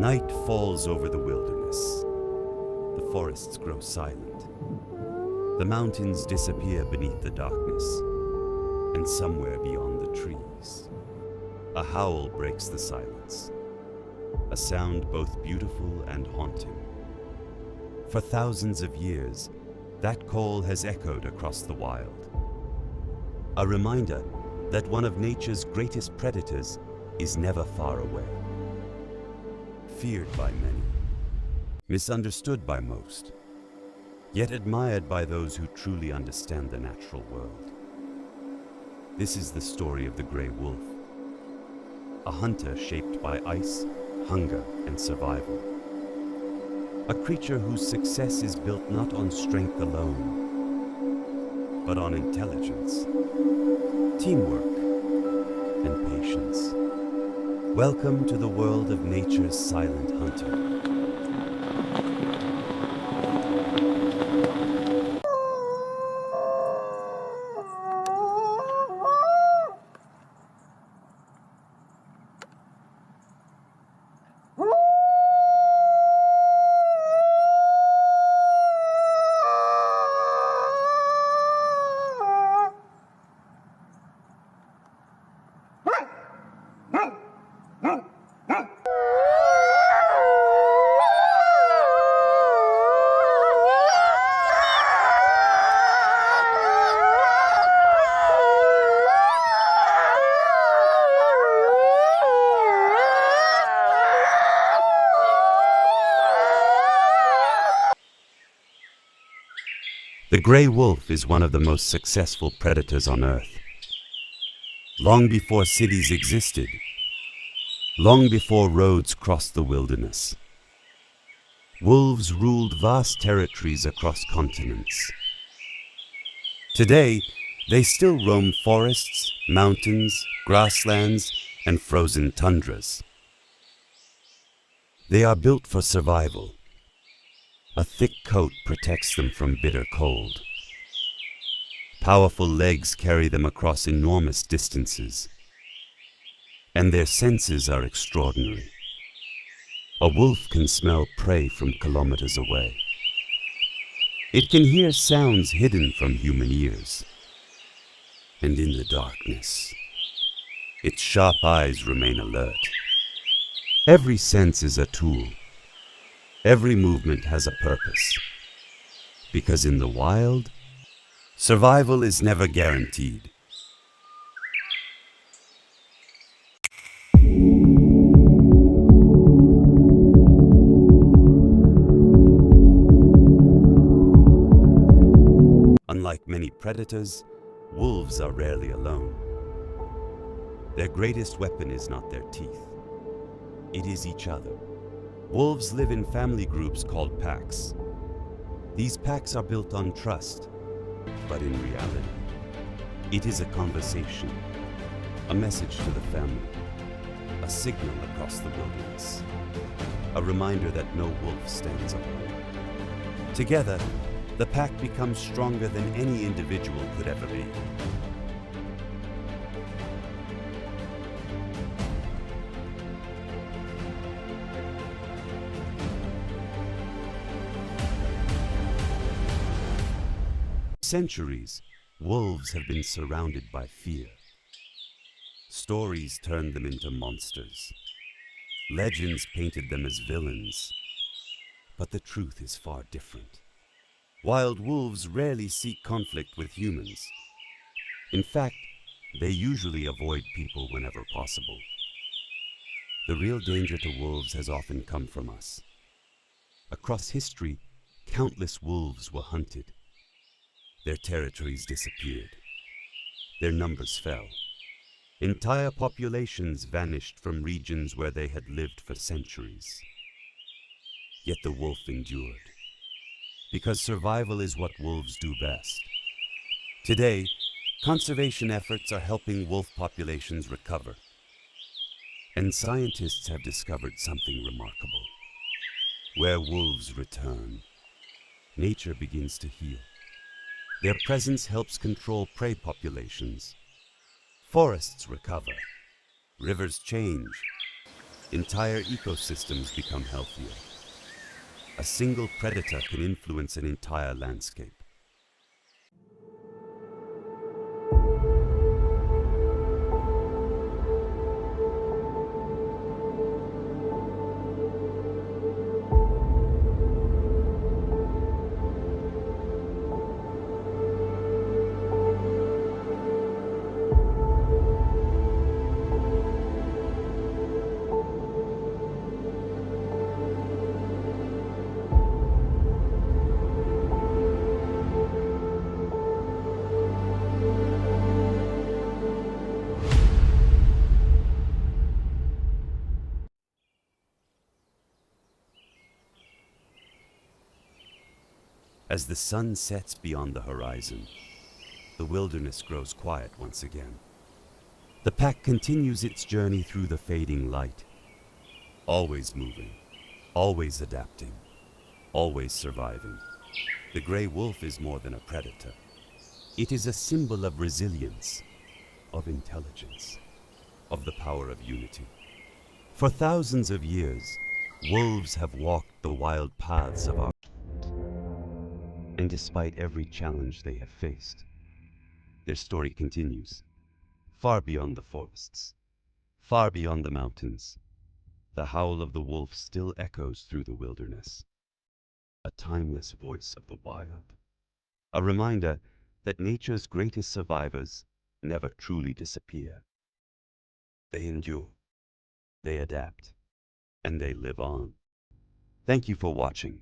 Night falls over the wilderness. The forests grow silent. The mountains disappear beneath the darkness. And somewhere beyond the trees, a howl breaks the silence. A sound both beautiful and haunting. For thousands of years, that call has echoed across the wild. A reminder that one of nature's greatest predators is never far away. Feared by many, misunderstood by most, yet admired by those who truly understand the natural world. This is the story of the gray wolf, a hunter shaped by ice, hunger, and survival. A creature whose success is built not on strength alone, but on intelligence, teamwork, and patience. Welcome to the world of nature's silent hunter. The gray wolf is one of the most successful predators on Earth. Long before cities existed, long before roads crossed the wilderness, wolves ruled vast territories across continents. Today, they still roam forests, mountains, grasslands, and frozen tundras. They are built for survival. A thick coat protects them from bitter cold. Powerful legs carry them across enormous distances. And their senses are extraordinary. A wolf can smell prey from kilometers away. It can hear sounds hidden from human ears. And in the darkness, its sharp eyes remain alert. Every sense is a tool. Every movement has a purpose. Because in the wild, survival is never guaranteed. Unlike many predators, wolves are rarely alone. Their greatest weapon is not their teeth. It is each other. Wolves live in family groups called packs. These packs are built on trust, but in reality, it is a conversation, a message to the family, a signal across the wilderness, a reminder that no wolf stands alone. Together, the pack becomes stronger than any individual could ever be. Centuries, wolves have been surrounded by fear. Stories turned them into monsters. Legends painted them as villains. But the truth is far different. Wild wolves rarely seek conflict with humans. In fact, they usually avoid people whenever possible. The real danger to wolves has often come from us. Across history, countless wolves were hunted. Their territories disappeared. Their numbers fell. Entire populations vanished from regions where they had lived for centuries. Yet the wolf endured. Because survival is what wolves do best. Today, conservation efforts are helping wolf populations recover. And scientists have discovered something remarkable. Where wolves return, nature begins to heal. Their presence helps control prey populations. Forests recover. Rivers change. entire ecosystems become healthier. A single predator can influence an entire landscape. As the sun sets beyond the horizon, the wilderness grows quiet once again. The pack continues its journey through the fading light, always moving, always adapting, always surviving. The gray wolf is more than a predator. It is a symbol of resilience, of intelligence, of the power of unity. For thousands of years, wolves have walked the wild paths of our and despite every challenge they have faced, their story continues. Far beyond the forests, far beyond the mountains, the howl of the wolf still echoes through the wilderness. A timeless voice of the wild. A reminder that nature's greatest survivors never truly disappear. They endure, they adapt, and they live on. Thank you for watching.